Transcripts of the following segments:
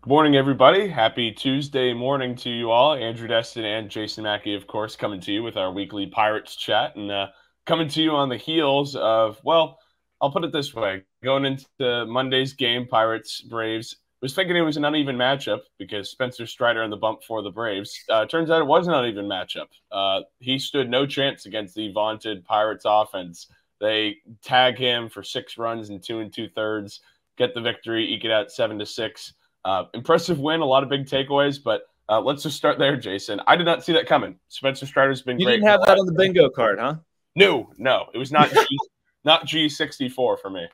Morning, everybody. Happy Tuesday morning to you all. Andrew Destin and Jason Mackey, of course, coming to you with our weekly Pirates chat and coming to you on the heels of, well, I'll put it this way. Going into Monday's game, Pirates, Braves, was thinking it was an uneven matchup because Spencer Strider on the bump for the Braves. Turns out it was an uneven matchup. He stood no chance against the vaunted Pirates offense. They tag him for 6 runs and 2 2/3, get the victory, eke it out 7-6. Impressive win, a lot of big takeaways, but let's just start there, Jason. I did not see that coming. Spencer Strider's been You great. didn't have that on the bingo card, huh? No, it was not not G64 for me.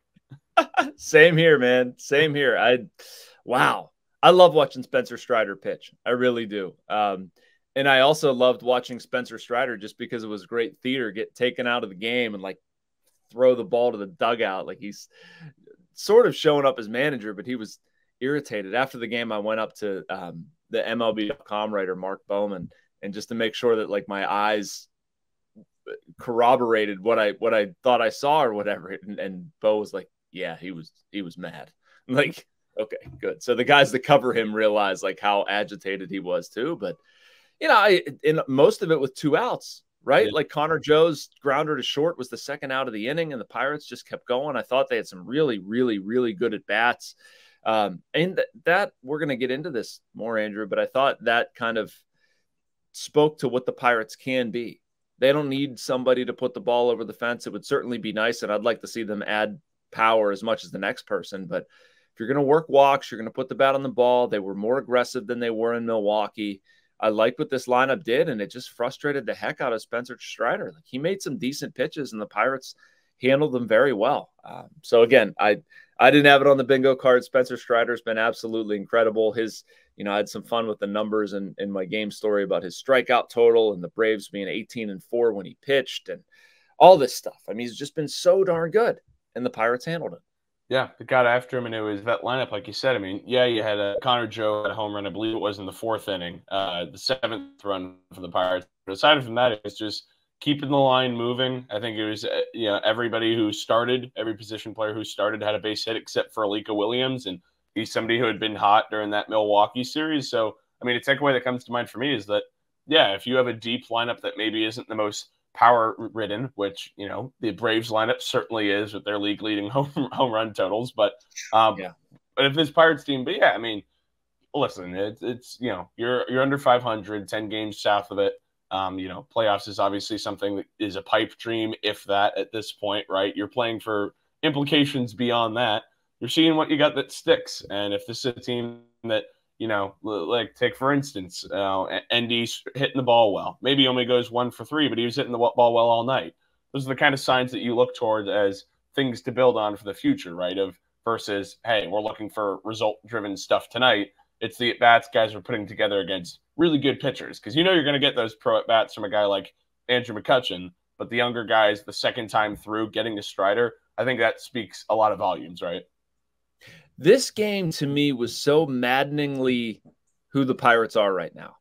Same here, man. Same here. Wow. I love watching Spencer Strider pitch. I really do. And I also loved watching Spencer Strider just because it was great theater, get taken out of the game and like throw the ball to the dugout. Like he's sort of showing up as manager, but he was irritated. After the game, I went up to the MLB.com writer, Mark Bowman, and just to make sure that like my eyes corroborated what I thought I saw or whatever. And Bo was like, yeah, he was mad. I'm like, okay, good. So the guys that cover him realized like how agitated he was too. But you know, in most of it with 2 outs, right? Yeah. Like Connor Joe's grounder to short was the second out of the inning, and the Pirates just kept going. I thought they had some really, really, really good at bats. And that we're going to get into this more, Andrew, but I thought that kind of spoke to what the Pirates can be. They don't need somebody to put the ball over the fence. It would certainly be nice, and I'd like to see them add power as much as the next person. But if you're going to work walks, you're going to put the bat on the ball. They were more aggressive than they were in Milwaukee. I liked what this lineup did, and it just frustrated the heck out of Spencer Strider. Like he made some decent pitches, and the Pirates handled them very well. So again, I didn't have it on the bingo card. Spencer Strider's been absolutely incredible. I had some fun with the numbers in my game story about his strikeout total and the Braves being 18-4 when he pitched and all this stuff. I mean, he's just been so darn good, and the Pirates handled it. Yeah, it got after him, and it was that lineup, like you said. I mean, yeah, you had Connor Joe at a home run. I believe it was in the 4th inning, the 7th run for the Pirates. But aside from that, it was just keeping the line moving. I think it was, everybody who started, every position player who started had a base hit except for Alika Williams, and he's somebody who had been hot during that Milwaukee series. So, I mean, a takeaway that comes to mind for me is that, yeah, if you have a deep lineup that maybe isn't the most power-ridden, which, the Braves lineup certainly is with their league-leading home run totals. But but if this Pirates team, but yeah, I mean, listen, it's you're under 500, 10 games south of it. Playoffs is obviously something that is a pipe dream, if that, at this point, right? You're playing for implications beyond that. You're seeing what you got that sticks. And if this is a team that, like take, for instance, Endy's hitting the ball well. Maybe he only goes 1 for 3, but he was hitting the ball well all night. Those are the kind of signs that you look toward as things to build on for the future, right? Versus, hey, we're looking for result-driven stuff tonight. It's the at-bats guys are putting together against really good pitchers, because you're going to get those pro at-bats from a guy like Andrew McCutchen, but the younger guys, the second time through, getting to Strider, I think that speaks a lot of volumes, right? This game to me was so maddeningly who the Pirates are right now.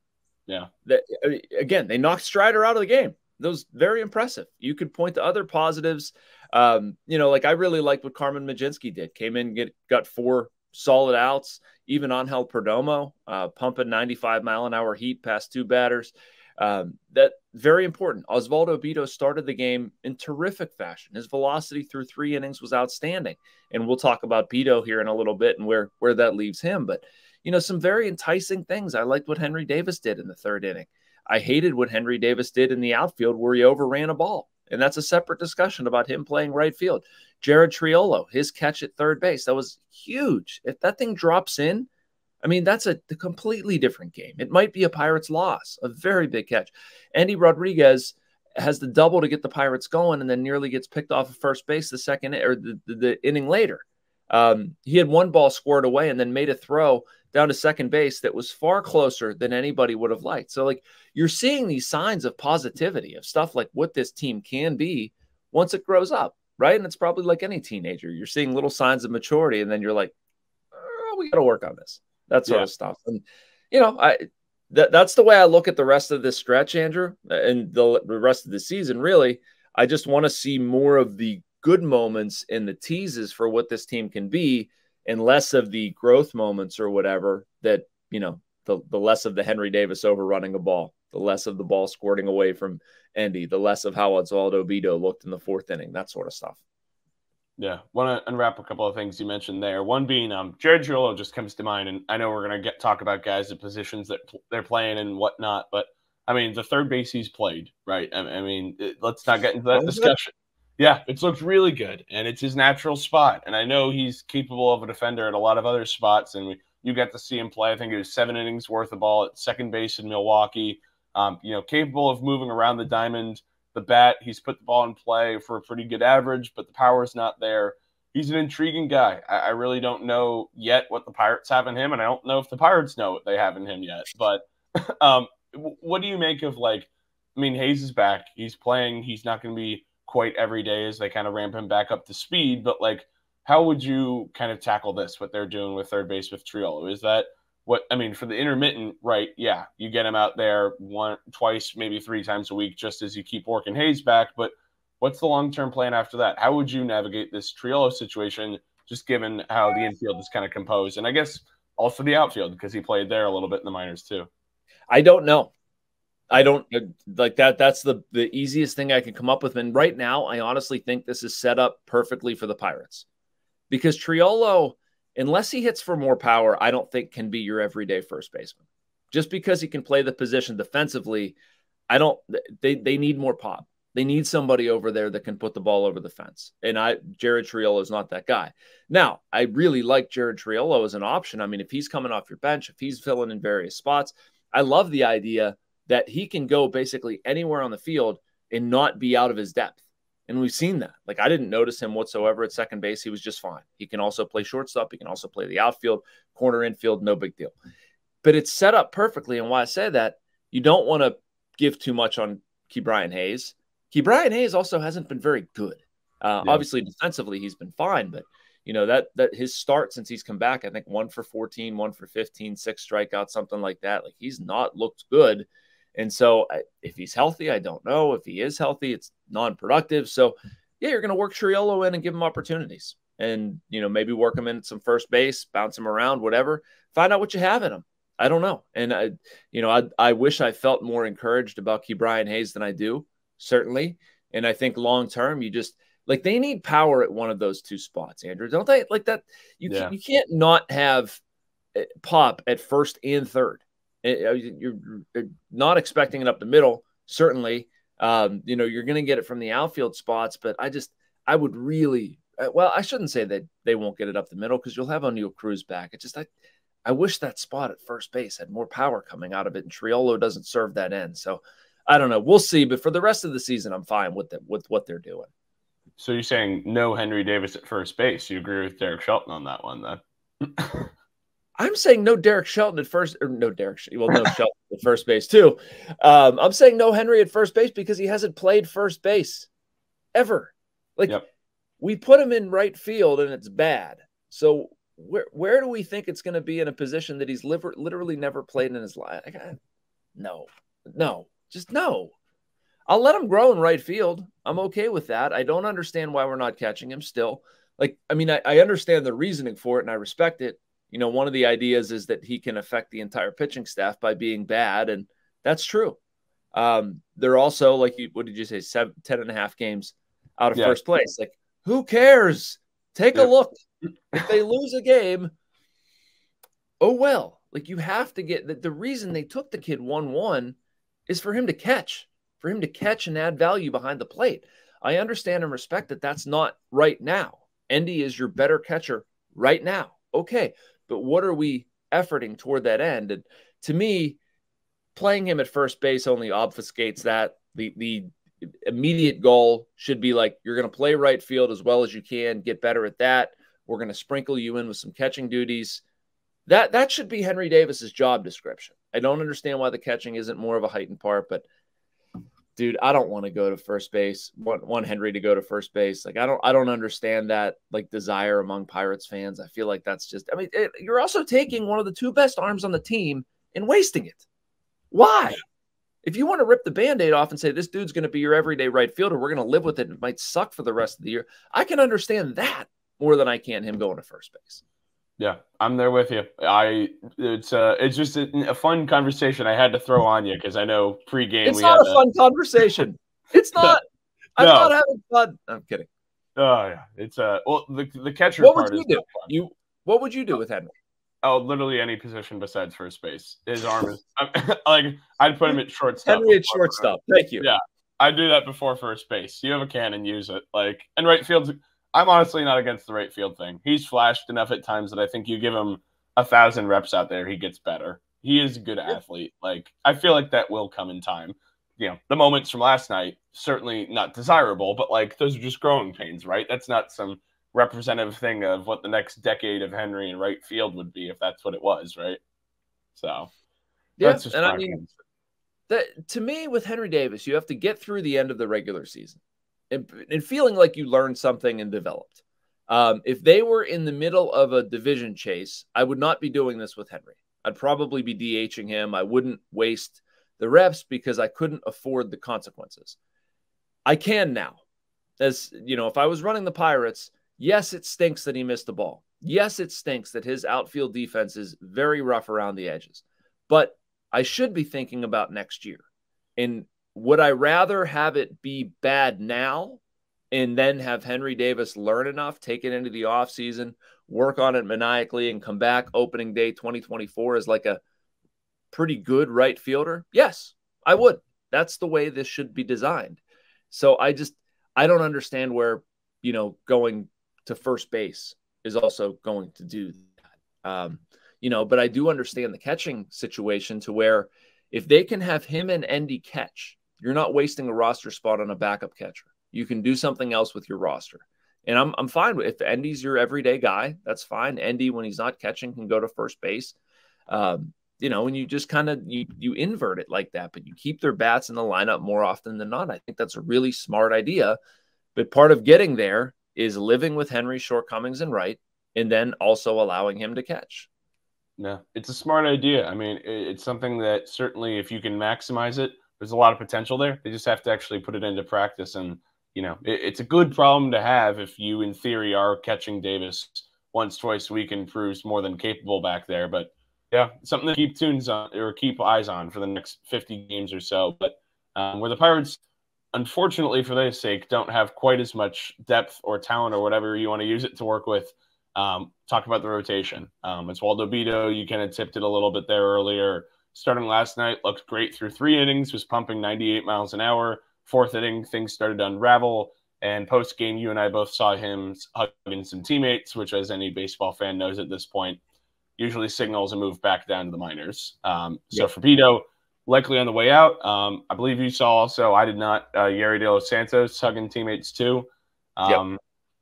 Yeah. Again, they knocked Strider out of the game. That was very impressive. You could point to other positives. Like I really liked what Carmen Mlodzinski did. Came in, got 4 solid outs. Even Angel Perdomo, pumping 95-mile-an-hour heat past 2 batters. That very important. Osvaldo Bido started the game in terrific fashion. His velocity through 3 innings was outstanding. And we'll talk about Bido here in a little bit and where that leaves him. But, some very enticing things. I liked what Henry Davis did in the 3rd inning. I hated what Henry Davis did in the outfield where he overran a ball. And that's a separate discussion about him playing right field. Jared Triolo, his catch at 3rd base, that was huge. If that thing drops in, I mean, that's a completely different game. It might be a Pirates loss, a very big catch. Andy Rodriguez has the double to get the Pirates going and then nearly gets picked off of first base the inning later. He had 1 ball squared away and then made a throw down to second base that was far closer than anybody would have liked. So, like, you're seeing these signs of positivity, of stuff like what this team can be once it grows up, right? And it's probably like any teenager. You're seeing little signs of maturity, and then you're like, oh, we got to work on this. That sort of stuff. And, that's the way I look at the rest of this stretch, Andrew, and the rest of the season, really. I just want to see more of the good moments and the teases for what this team can be and less of the growth moments or whatever, that, you know, the less of the Henry Davis overrunning a ball, the less of the ball squirting away from Endy, the less of how Osvaldo Bido looked in the 4th inning, that sort of stuff. Yeah, want to unwrap a couple of things you mentioned there. One being Jared Triolo just comes to mind, and I know we're going to talk about guys at positions that they're playing and whatnot, but I mean, the third base he's played, right? I mean, let's not get into that discussion. Yeah, it's looked really good, and it's his natural spot. And I know he's capable of a defender at a lot of other spots, and you got to see him play. I think it was 7 innings worth of ball at second base in Milwaukee. You know, capable of moving around the diamond. The bat, he's put the ball in play for a pretty good average, but the power's not there. He's an intriguing guy. I really don't know yet what the Pirates have in him, and I don't know if the Pirates know what they have in him yet. But what do you make of, like, I mean, Hayes is back. He's playing. He's not going to be quite every day as they kind of ramp him back up to speed. But, like, how would you kind of tackle this, what they're doing with third base with Triolo? Is that what, I mean, for the intermittent, right? Yeah, you get him out there twice, maybe 3 times a week, just as you keep working Hayes back. But what's the long-term plan after that? How would you navigate this Triolo situation, just given how the infield is kind of composed? And I guess also the outfield, because he played there a little bit in the minors too. I don't know. I don't like that. That's the easiest thing I can come up with. And right now, I honestly think this is set up perfectly for the Pirates, because Triolo, unless he hits for more power, I don't think can be your everyday first baseman. Just because he can play the position defensively, they need more pop. They need somebody over there that can put the ball over the fence. And Jared Triolo is not that guy. Now, I really like Jared Triolo as an option. I mean, if he's coming off your bench, if he's filling in various spots, I love the idea that he can go basically anywhere on the field and not be out of his depth. And we've seen that. Like, I didn't notice him whatsoever at second base. He was just fine. He can also play shortstop. He can also play the outfield, corner, infield, no big deal. But it's set up perfectly. And why I say that, you don't want to give too much on Ke'Bryan Hayes. Ke'Bryan Hayes also hasn't been very good. Obviously, defensively, he's been fine. But, you know, that his start since he's come back, I think 1 for 14, 1 for 15, 6 strikeouts, something like that. Like, he's not looked good. And so if he's healthy, I don't know. If he is healthy, it's non-productive. So, yeah, you're going to work Triolo in and give him opportunities. And, you know, maybe work him in some first base, bounce him around, whatever. Find out what you have in him. I don't know. And, I wish I felt more encouraged about Ke'Bryan Hayes than I do, certainly. And I think long-term, you just – like, they need power at one of those 2 spots, Andrew. Don't they? Like that, you can't not have pop at first and third. You're not expecting it up the middle, certainly. You know, you're going to get it from the outfield spots, but I would really, well, I shouldn't say that they won't get it up the middle, because you'll have O'Neal Cruz back. I wish that spot at first base had more power coming out of it, and Triolo doesn't serve that end. So I don't know. We'll see. But for the rest of the season, I'm fine with what they're doing. So you're saying no Henry Davis at first base. You agree with Derek Shelton on that one, then? I'm saying no Derek Shelton at first, or no Shelton at first base too. I'm saying no Henry at first base because he hasn't played first base ever. Like, we put him in right field and it's bad. So where do we think it's going to be in a position that he's literally never played in his life? No. I'll let him grow in right field. I'm okay with that. I don't understand why we're not catching him still. Like, I mean, I understand the reasoning for it and I respect it. You know, one of the ideas is that he can affect the entire pitching staff by being bad, and that's true. They're also, like, what did you say, 10.5 games out of first place. Like, who cares? Take a look. If they lose a game, oh well. Like, you have to get the reason they took the kid 1-1 is for him to catch and add value behind the plate. I understand and respect that that's not right now. Endy is your better catcher right now. Okay. But what are we efforting toward that end? And to me, playing him at first base only obfuscates that. The immediate goal should be like, you're going to play right field as well as you can, get better at that. We're going to sprinkle you in with some catching duties. That should be Henry Davis's job description. I don't understand why the catching isn't more of a heightened part, but dude, I don't want to go to first base. Want Henry to go to first base. Like, I don't understand that, like, desire among Pirates fans. I feel like that's just, I mean, you're also taking one of the 2 best arms on the team and wasting it. Why? If you want to rip the Band-Aid off and say, this dude's going to be your everyday right fielder, we're going to live with it, and it might suck for the rest of the year, I can understand that more than I can him going to first base. Yeah, I'm there with you. It's just a fun conversation I had to throw on you because I know pregame It's we not had a fun conversation. It's not. I'm no. not having fun. I'm kidding. Oh yeah, it's well the catcher What would part you is do? not fun. What would you do with Henry? Oh, literally any position besides first base. His arm is like I'd put him at shortstop Henry at before shortstop. Thank you. yeah, I'd do that before first base. You have a cannon, use it. Like and right field's. I'm honestly not against the right field thing. He's flashed enough at times that I think you give him 1,000 reps out there, he gets better. He is a good athlete. Like I feel like that will come in time. You know, the moments from last night certainly not desirable, but like those are just growing pains, right? That's not some representative thing of what the next decade of Henry in right field would be if that's what it was, right? So Yeah, that's just and I my mean opinion. that to me with Henry Davis, you have to get through the end of the regular season and feeling like you learned something and developed. If they were in the middle of a division chase, I would not be doing this with Henry. I'd probably be DHing him. I wouldn't waste the reps because I couldn't afford the consequences. I can now. As you know, if I was running the Pirates, yes, it stinks that he missed the ball. Yes, it stinks that his outfield defense is very rough around the edges. But I should be thinking about next year. And would I rather have it be bad now and then have Henry Davis learn enough, take it into the offseason, work on it maniacally, and come back opening day 2024 as like a pretty good right fielder? Yes, I would. That's the way this should be designed. So I don't understand where, going to first base is also going to do that. But I do understand the catching situation to where if they can have him and Endy catch, you're not wasting a roster spot on a backup catcher. You can do something else with your roster. And I'm fine with if Endy's your everyday guy, that's fine. Endy, when he's not catching, can go to first base. And you just kind of you invert it like that, but you keep their bats in the lineup more often than not. I think that's a really smart idea. But part of getting there is living with Henry's shortcomings and right, and then also allowing him to catch. No, it's a smart idea. I mean, it's something that certainly, if you can maximize it, there's a lot of potential there. They just have to actually put it into practice. And, it's a good problem to have if you, in theory, are catching Davis once, twice a week and proves more than capable back there. But yeah, something to keep tunes on or keep eyes on for the next 50 games or so. But where the Pirates, unfortunately for their sake, don't have quite as much depth or talent or whatever you want to use it to work with. Talk about the rotation. Oswaldo Bido, you kind of tipped it a little bit there earlier. Starting last night, looked great through 3 innings, was pumping 98 miles an hour. 4th inning, things started to unravel. And post game, you and I both saw him hugging some teammates, which, as any baseball fan knows at this point, usually signals a move back down to the minors. So for Bido, likely on the way out. I believe you saw also, I did not, Yeri De Los Santos hugging teammates too.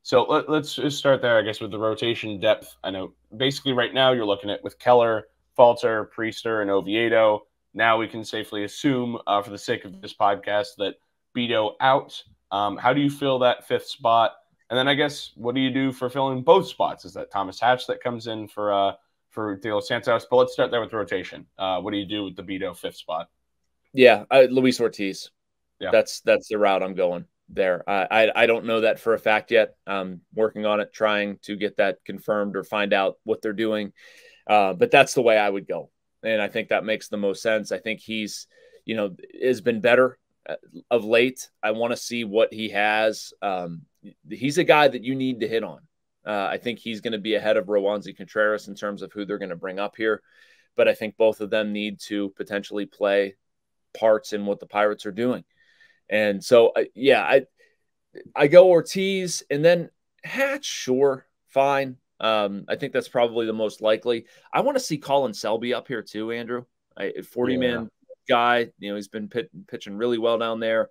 So let's just start there, I guess, with the rotation depth. I know basically right now you're looking at with Keller, Falter, Priester, and Oviedo. Now we can safely assume, for the sake of this podcast, that Bido out. How do you fill that 5th spot? And then I guess what do you do for filling both spots? Is that Thomas Hatch that comes in for De Los Santos? But let's start there with the rotation. What do you do with the Bido 5th spot? Yeah, Luis Ortiz. Yeah, that's the route I'm going there. I don't know that for a fact yet. I'm working on it, trying to get that confirmed or find out what they're doing. But that's the way I would go. And I think that makes the most sense. I think he's, has been better of late. I want to see what he has. He's a guy that you need to hit on. I think he's going to be ahead of Roansy Contreras in terms of who they're going to bring up here. But I think both of them need to potentially play parts in what the Pirates are doing. And so, I go Ortiz and then Hatch, sure, fine. I think that's probably the most likely. I want to see Colin Selby up here too, Andrew. A 40-man guy. He's been pitching really well down there.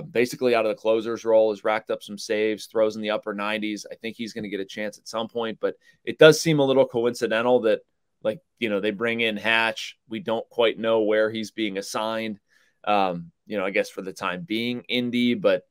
Basically out of the closer's role, has racked up some saves, throws in the upper 90s. I think he's going to get a chance at some point, but it does seem a little coincidental that, they bring in Hatch. We don't quite know where he's being assigned. I guess for the time being, Indy, but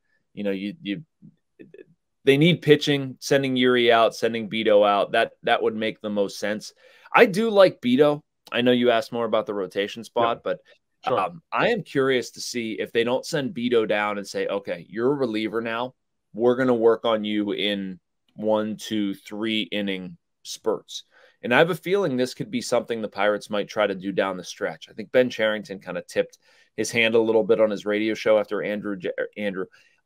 they need pitching. Sending Yuri out, sending Bido out, that would make the most sense. I do like Bido. I know you asked more about the rotation spot, but sure. I am curious to see if they don't send Bido down and say, okay, you're a reliever now. We're going to work on you in 1, 2, 3 inning spurts. And I have a feeling this could be something the Pirates might try to do down the stretch. I think Ben Cherington kind of tipped his hand a little bit on his radio show after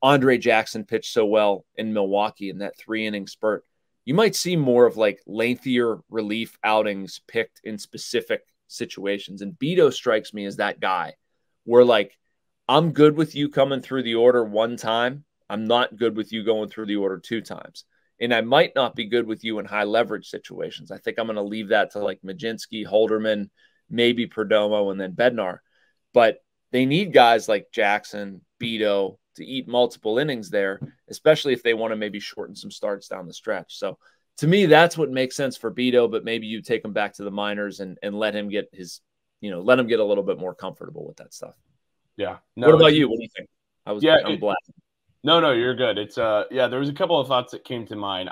Andre Jackson pitched so well in Milwaukee in that 3-inning spurt. You might see more of like lengthier relief outings picked in specific situations. And Beto strikes me as that guy where, like, I'm good with you coming through the order one time. I'm not good with you going through the order 2 times. And I might not be good with you in high leverage situations. I think I'm going to leave that to like Mlodzinski, Holderman, maybe Perdomo, and then Bednar. But they need guys like Jackson, Beto to eat multiple innings there, especially if they want to maybe shorten some starts down the stretch. So to me, that's what makes sense for Beto, but maybe you take him back to the minors and let him get his, let him get a little bit more comfortable with that stuff. Yeah. No, what about you? What do you think? I'm black. No, you're good. It's there was a couple of thoughts that came to mind.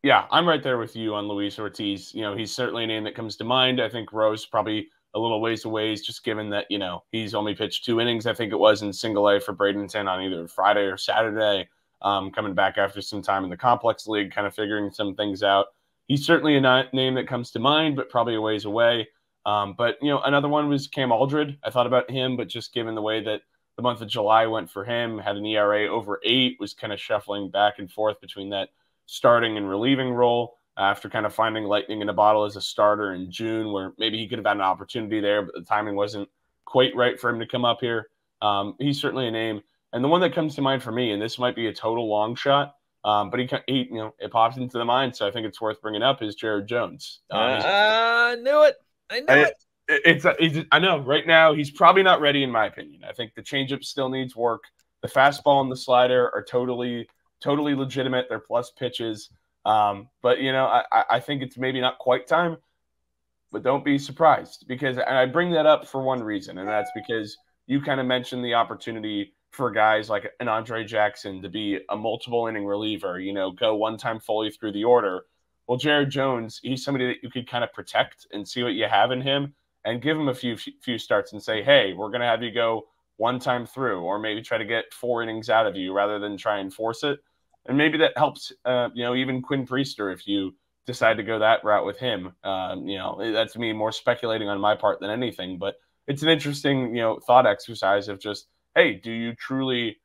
Yeah, I'm right there with you on Luis Ortiz. He's certainly a name that comes to mind. I think Rose probably a little ways away, just given that, he's only pitched 2 innings, I think it was, in single A for Bradenton on either Friday or Saturday, coming back after some time in the complex league, kind of figuring some things out. He's certainly a name that comes to mind, but probably a ways away. But another one was Cam Aldred. I thought about him, but just given the way that the month of July went for him, had an ERA over 8, was kind of shuffling back and forth between that starting and relieving role after kind of finding lightning in a bottle as a starter in June, where maybe he could have had an opportunity there, but the timing wasn't quite right for him to come up here. He's certainly a name. And the one that comes to mind for me, and this might be a total long shot, but he it pops into the mind, so I think it's worth bringing up, is Jared Jones. I knew it. I knew it. I know right now he's probably not ready, in my opinion. I think the changeup still needs work. The fastball and the slider are totally legitimate. They're plus pitches. But I think it's maybe not quite time, but don't be surprised, because, and I bring that up for one reason, and that's because you kind of mentioned the opportunity for guys like an Andre Jackson to be a multiple inning reliever, go one time fully through the order. Well, Jared Jones, he's somebody that you could kind of protect and see what you have in him and give him a few starts and say, hey, we're going to have you go one time through, or maybe try to get 4 innings out of you rather than try and force it. And maybe that helps, even Quinn Priester, if you decide to go that route with him. That's me more speculating on my part than anything, but it's an interesting, thought exercise of just, hey, do you truly,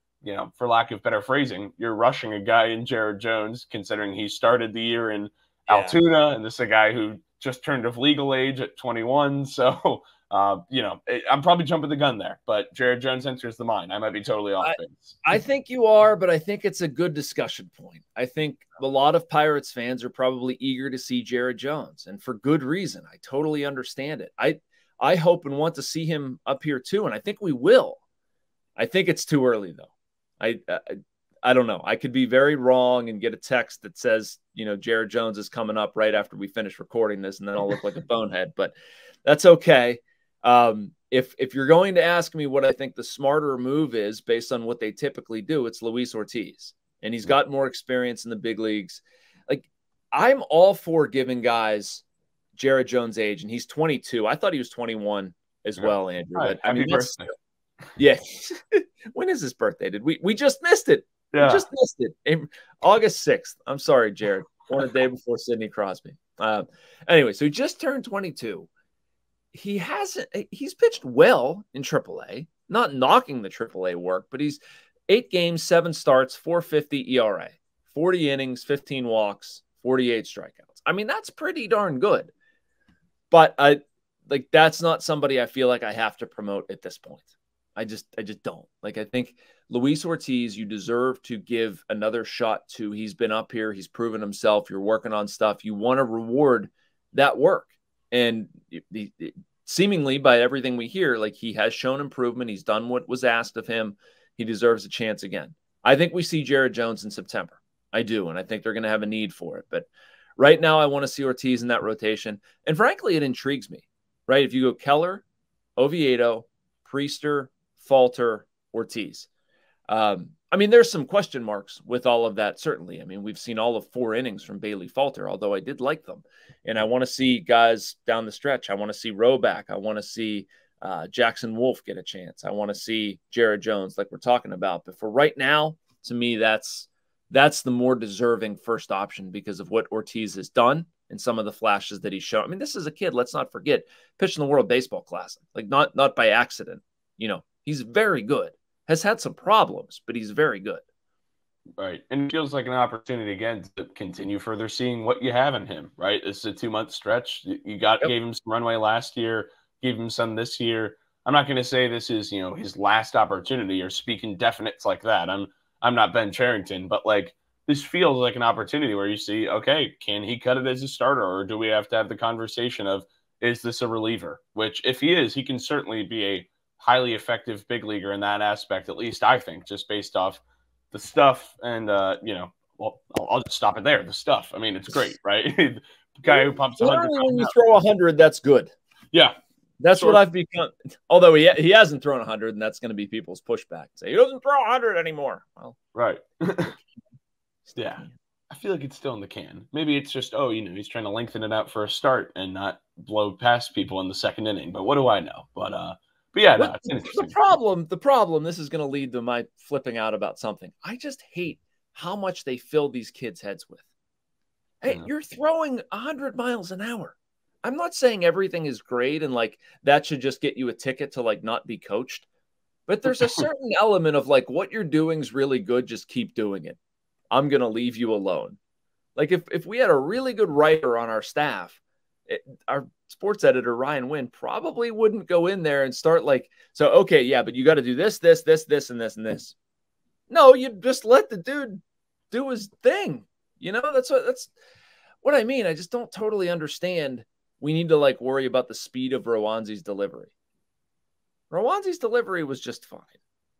for lack of better phrasing, you're rushing a guy in Jared Jones, considering he started the year in Altoona, and this is a guy who just turned of legal age at 21. So, I'm probably jumping the gun there, but Jared Jones enters the mind. I might be totally off base. I think you are, but I think it's a good discussion point. I think a lot of Pirates fans are probably eager to see Jared Jones, and for good reason. I totally understand it. I hope and want to see him up here too, and I think we will. I think it's too early, though. I don't know. I could be very wrong and get a text that says, Jared Jones is coming up right after we finish recording this, and then I'll look like a bonehead, but that's okay. If you're going to ask me what I think the smarter move is based on what they typically do, it's Luis Ortiz, and he's got more experience in the big leagues. Like, I'm all for giving guys Jared Jones' age, and he's 22. I thought he was 21 as well, Andrew. Right. But happy birthday. Yeah. When is his birthday? We just missed it? Yeah. We just missed it. August 6th. I'm sorry, Jared. Born a day before Sidney Crosby. Anyway, so he just turned 22. He's pitched well in AAA, not knocking the AAA work, but he's 8 games, 7 starts, 4.50 ERA, 40 innings, 15 walks, 48 strikeouts. I mean, that's pretty darn good. But that's not somebody I feel like I have to promote at this point. I just don't. I think Luis Ortiz, you deserve to give another shot to. He's been up here. He's proven himself. You're working on stuff. You want to reward that work. And seemingly, by everything we hear, he has shown improvement. He's done what was asked of him. He deserves a chance again. I think we see Jared Jones in September. I do, and I think they're going to have a need for it. But right now, I want to see Ortiz in that rotation. And frankly, it intrigues me, right? If you go Keller, Oviedo, Priester, Falter, Ortiz. There's some question marks with all of that, certainly. We've seen all of 4 innings from Bailey Falter, although I did like them. And I want to see guys down the stretch. I want to see Roback. I want to see Jackson Wolf get a chance. I want to see Jared Jones, like we're talking about. But for right now, to me, that's the more deserving first option because of what Ortiz has done in some of the flashes that he's shown. I mean, this is a kid, let's not forget, pitching the World Baseball Classic, like not by accident. You know, he's very good. Has had some problems, but he's very good. Right. And it feels like an opportunity again to continue further seeing what you have in him, right? It's a 2-month stretch. You gave him some runway last year, gave him some this year. I'm not going to say this is, you know, his last opportunity or speaking definites like that. I'm not Ben Cherington, but like this feels like an opportunity where you see, okay, can he cut it as a starter, or do we have to have the conversation of, is this a reliever? Which if he is, he can certainly be a highly effective big leaguer in that aspect, at least I think, just based off the stuff and, you know, well, I'll just stop it there. The stuff. I mean, it's great, right? The guy who pumps 100. When you throw 100, that's good. Yeah. That's what I've become. Although he hasn't thrown 100, and that's going to be people's pushback. Say he doesn't throw 100 anymore. Well, right. Yeah. I feel like it's still in the can. Maybe it's just, oh, you know, he's trying to lengthen it out for a start and not blow past people in the second inning. But what do I know? But yeah, no, it's interesting. The problem, this is going to lead to my flipping out about something. I just hate how much they fill these kids' heads with. Hey, you're throwing 100 miles an hour. I'm not saying everything is great and like that should just get you a ticket to like not be coached. But there's a certain element of like what you're doing is really good. Just keep doing it. I'm going to leave you alone. Like if we had a really good writer on our staff, our sports editor, Ryan Wynn, probably wouldn't go in there and start like, so, okay, yeah, but you got to do this, this, this, this, and this, and this. No, you just let the dude do his thing. You know, that's what I mean. I just don't totally understand. We need to like worry about the speed of Rowanzi's delivery. Rowanzi's delivery was just fine.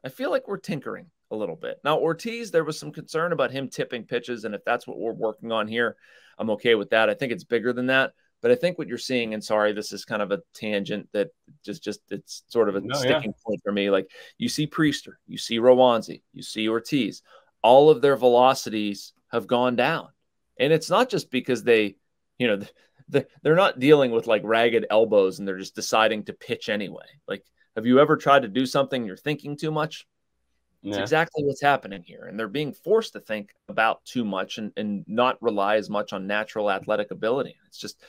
I feel like we're tinkering a little bit. Now, Ortiz, there was some concern about him tipping pitches. And if that's what we're working on here, I'm okay with that. I think it's bigger than that. But I think what you're seeing, and sorry, this is kind of a tangent that just it's sort of a sticking point for me. Like you see Priester, you see Rowanzi, you see Ortiz, all of their velocities have gone down. And it's not just because they, you know, they're not dealing with like ragged elbows and they're just deciding to pitch anyway. Like, have you ever tried to do something you're thinking too much? It's exactly what's happening here. And they're being forced to think about too much and not rely as much on natural athletic ability. It's just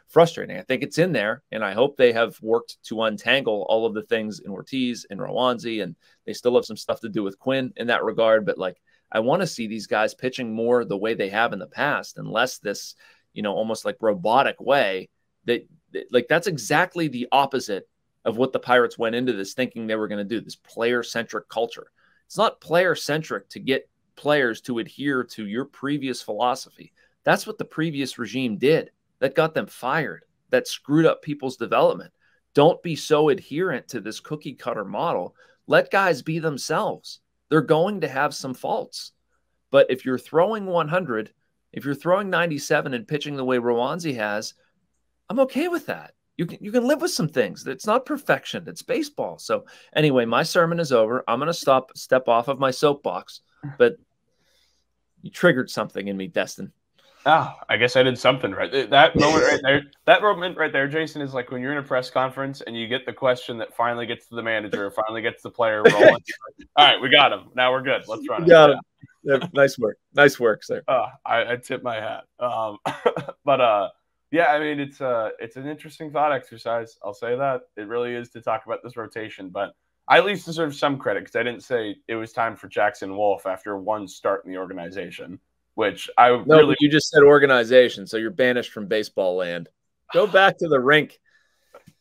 frustrating. I think it's in there, and I hope they have worked to untangle all of the things in Ortiz and Rowanzi, and they still have some stuff to do with Quinn in that regard. But like, I want to see these guys pitching more the way they have in the past, and less this, you know, almost like robotic way that like that's exactly the opposite of what the Pirates went into this thinking they were going to do, this player-centric culture. It's not player-centric to get players to adhere to your previous philosophy. That's what the previous regime did. That got them fired. That screwed up people's development. Don't be so adherent to this cookie cutter model. Let guys be themselves. They're going to have some faults. But if you're throwing 100, if you're throwing 97 and pitching the way Rowanzi has, I'm okay with that. You can live with some things. It's not perfection. It's baseball. So anyway, my sermon is over. I'm going to step off of my soapbox, but you triggered something in me, Destin. Oh, I guess I did something right. That moment right there, Jason, is like when you're in a press conference and you get the question that finally gets to the manager, or finally gets the player rolling. Like, all right, we got him. Now we're good. Let's run it. Got him. Yeah, nice work. Nice work, sir. I tip my hat. But yeah, I mean, it's an interesting thought exercise. I'll say that. It really is to talk about this rotation, but I at least deserve some credit because I didn't say it was time for Jackson Wolf after one start in the organization, which but you just said organization, so you're banished from baseball land. Go back to the rink.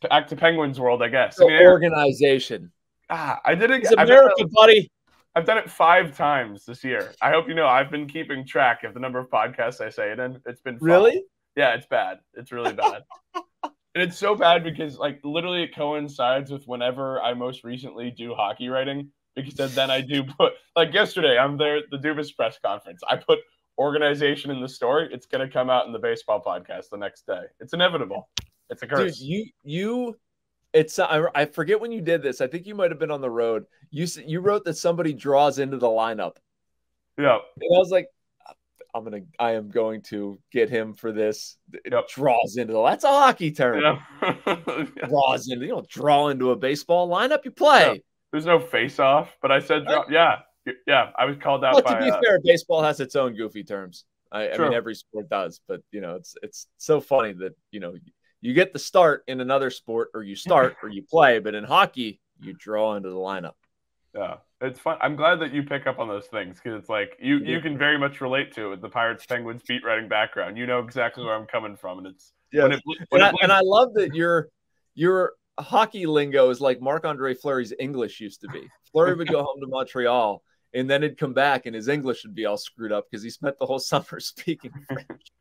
Back to Penguins world, I guess. So organization. I did it. It's America, buddy. I've done it 5 times this year. I hope you know I've been keeping track of the number of podcasts I say it in. It's been fun. Really? Yeah, it's bad. It's really bad. And it's so bad because, like, literally it coincides with whenever I most recently do hockey writing, because then I do put, like yesterday, I'm there at the Dubas press conference. I put organization in the story. It's going to come out in the baseball podcast the next day. It's inevitable. It's a curse. Dude, I forget when you did this. I think you might have been on the road. You wrote that somebody draws into the lineup. Yeah. And I was like, I am going to get him for this. Yep. Draws into that's a hockey term. Yeah. Draws into, you don't draw into a baseball lineup, you play. Yeah. There's no face off, but I said draw. Yeah. I was called out by. To be fair, baseball has its own goofy terms. I mean, every sport does, but it's so funny that you get the start in another sport, or you start or you play, but in hockey you draw into the lineup. Yeah, it's fun. I'm glad that you pick up on those things, because it's like you can very much relate to it with the Pirates Penguins beat writing background. You know exactly where I'm coming from, and it's and I love that your hockey lingo is like Marc-Andre Fleury's English used to be. Fleury would go home to Montreal, and then he'd come back, and his English would be all screwed up because he spent the whole summer speaking French.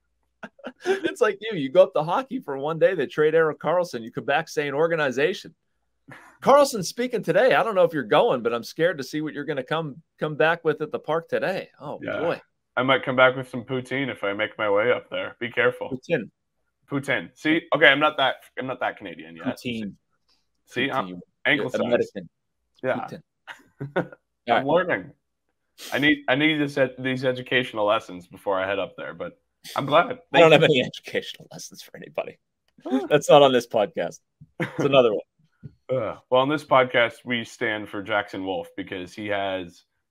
It's like you go up to hockey for one day, they trade Erik Karlsson, you come back saying organization. Karlsson's speaking today. I don't know if you're going, but I'm scared to see what you're going to come back with at the park today. Oh, yeah. Boy. I might come back with some poutine if I make my way up there. Be careful. Poutine. See, okay, I'm not that Canadian yet. Poutine. See, ankle size. Yeah. I'm learning. I need these educational lessons before I head up there, but I'm glad. I don't have any educational lessons for anybody. That's not on this podcast. It's another one. Well, on this podcast, we stand for Jackson Wolf, because he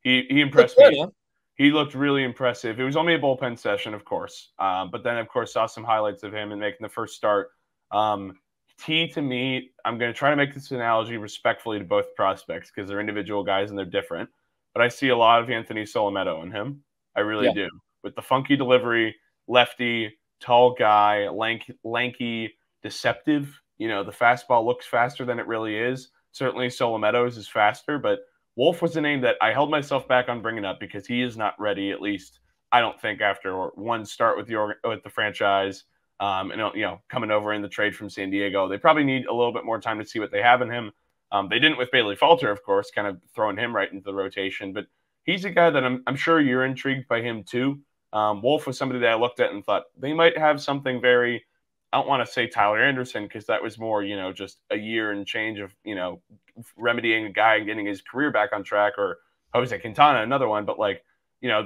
impressed me. Huh? He looked really impressive. It was only a bullpen session, of course, but then, of course, saw some highlights of him and making the first start. To me, I'm going to try to make this analogy respectfully to both prospects, because they're individual guys and they're different. But I see a lot of Anthony Solometo in him. I really do. With the funky delivery, lefty, tall guy, lanky, deceptive. The fastball looks faster than it really is. Certainly Solometo's is faster, but Wolf was a name that I held myself back on bringing up, because he is not ready, at least I don't think, after one start with the franchise. Coming over in the trade from San Diego. They probably need a little bit more time to see what they have in him. They didn't with Bailey Falter, of course, kind of throwing him right into the rotation. But he's a guy that I'm sure you're intrigued by him too. Wolf was somebody that I looked at and thought they might have something very, I don't want to say Tyler Anderson, because that was more, just a year and change of, remedying a guy and getting his career back on track, or Jose Quintana, another one. But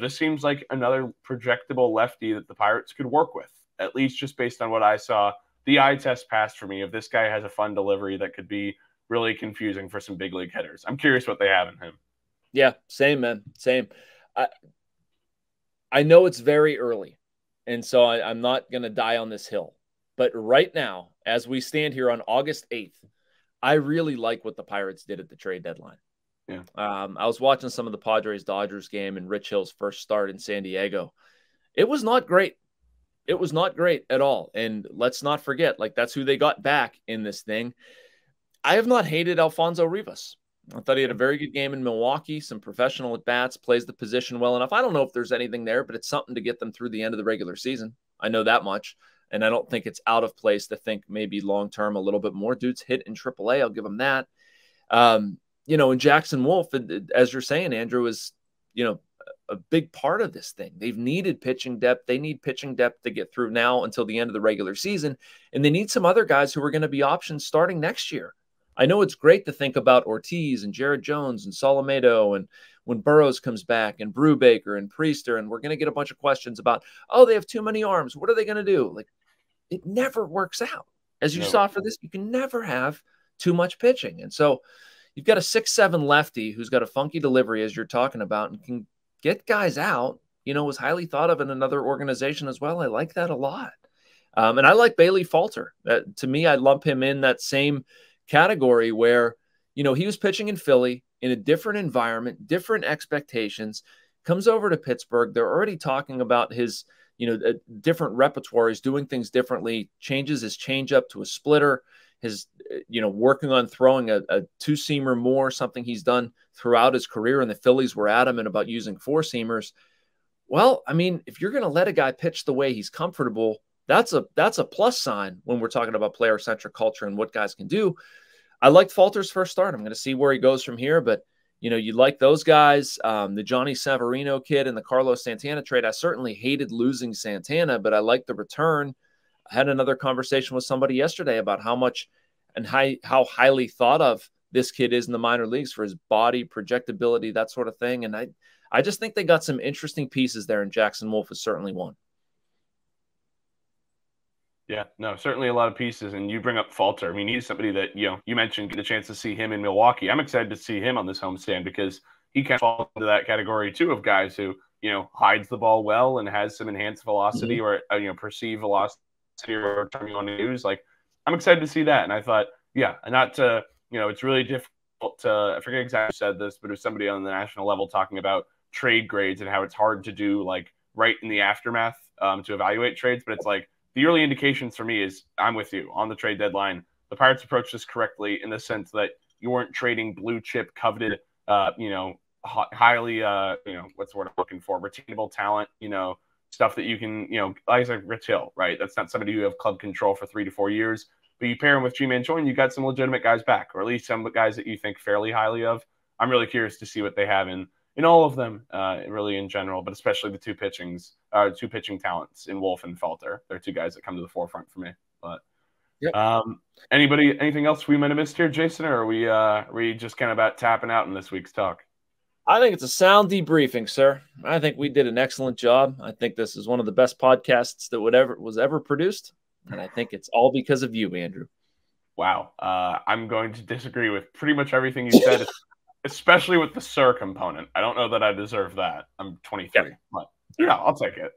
this seems like another projectable lefty that the Pirates could work with, at least just based on what I saw. The eye test passed for me. If this guy has a fun delivery that could be really confusing for some big league hitters, I'm curious what they have in him. Yeah, same, man. Same. I know it's very early, and so I'm not going to die on this hill. But right now, as we stand here on August 8th, I really like what the Pirates did at the trade deadline. Yeah. I was watching some of the Padres-Dodgers game and Rich Hill's first start in San Diego. It was not great. It was not great at all. And let's not forget, that's who they got back in this thing. I have not hated Alfonso Rivas. I thought he had a very good game in Milwaukee, some professional at-bats, plays the position well enough. I don't know if there's anything there, but it's something to get them through the end of the regular season. I know that much. And I don't think it's out of place to think maybe long-term a little bit more. Dude's hit in AAA. I'll give him that. And Jackson Wolf, as you're saying, Andrew, is, a big part of this thing. They've needed pitching depth. They need pitching depth to get through now until the end of the regular season. And they need some other guys who are going to be options starting next year. I know it's great to think about Ortiz and Jared Jones and Solometo, and when Burroughs comes back, and Brubaker and Priester, and we're going to get a bunch of questions about, they have too many arms. What are they going to do? It never works out. As you saw for this, you can never have too much pitching. And so you've got a 6'7" lefty who's got a funky delivery, as you're talking about, and can get guys out, was highly thought of in another organization as well. I like that a lot. And I like Bailey Falter. To me, I lump him in that same category where, he was pitching in Philly in a different environment, different expectations, comes over to Pittsburgh. They're already talking about his, different repertoires, doing things differently, changes his changeup to a splitter, his, working on throwing a two-seamer more, something he's done throughout his career. And the Phillies were adamant about using four-seamers. Well, I mean, if you're going to let a guy pitch the way he's comfortable, that's a plus sign when we're talking about player-centric culture and what guys can do. I liked Falter's first start. I'm going to see where he goes from here, but you like those guys, the Johnny Severino kid and the Carlos Santana trade. I certainly hated losing Santana, but I liked the return. I had another conversation with somebody yesterday about how much and how highly thought of this kid is in the minor leagues for his body, projectability, that sort of thing. And I just think they got some interesting pieces there, and Jackson Wolf is certainly one. Yeah, no, certainly a lot of pieces. And you bring up Falter. I mean, he's somebody that, you mentioned, get a chance to see him in Milwaukee. I'm excited to see him on this homestand, because he kind of falls into that category too of guys who, hides the ball well and has some enhanced velocity or perceived velocity or term you want to use. Like, I'm excited to see that. And I thought, not to, it's really difficult to, I forget exactly who said this, but it was somebody on the national level talking about trade grades and how it's hard to do like right in the aftermath to evaluate trades. But it's like the early indications for me is I'm with you on the trade deadline. The Pirates approached this correctly in the sense that you weren't trading blue chip coveted, highly, what's the word I'm looking for? Retainable talent, stuff that you can, like Rich Hill, right? That's not somebody who have club control for 3 to 4 years, but you pair him with Ji-Man Choi, you got some legitimate guys back, or at least some guys that you think fairly highly of. I'm really curious to see what they have in all of them, really in general, but especially the two pitching talents in Wolf and Falter. They're two guys that come to the forefront for me. But anything else we might have missed here, Jason, or are we just kind of about tapping out in this week's talk? I think it's a sound debriefing, sir. I think we did an excellent job. I think this is one of the best podcasts that was ever produced, and I think it's all because of you, Andrew. Wow. I'm going to disagree with pretty much everything you said, especially with the sir component. I don't know that I deserve that. I'm 23, but I'll take it.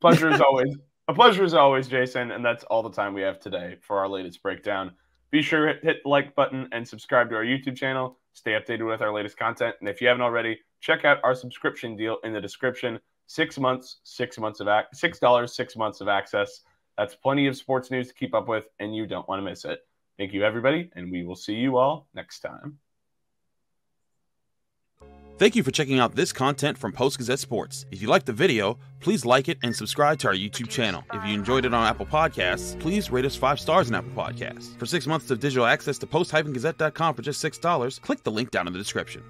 Pleasure as always, Jason, and that's all the time we have today for our latest breakdown. Be sure to hit the like button and subscribe to our YouTube channel. Stay updated with our latest content. And if you haven't already, check out our subscription deal in the description. 6 months, $6, 6 months of access. That's plenty of sports news to keep up with, and you don't want to miss it. Thank you, everybody, and we will see you all next time. Thank you for checking out this content from Post-Gazette Sports. If you liked the video, please like it and subscribe to our YouTube channel. If you enjoyed it on Apple Podcasts, please rate us 5 stars on Apple Podcasts. For 6 months of digital access to post-gazette.com for just $6, click the link down in the description.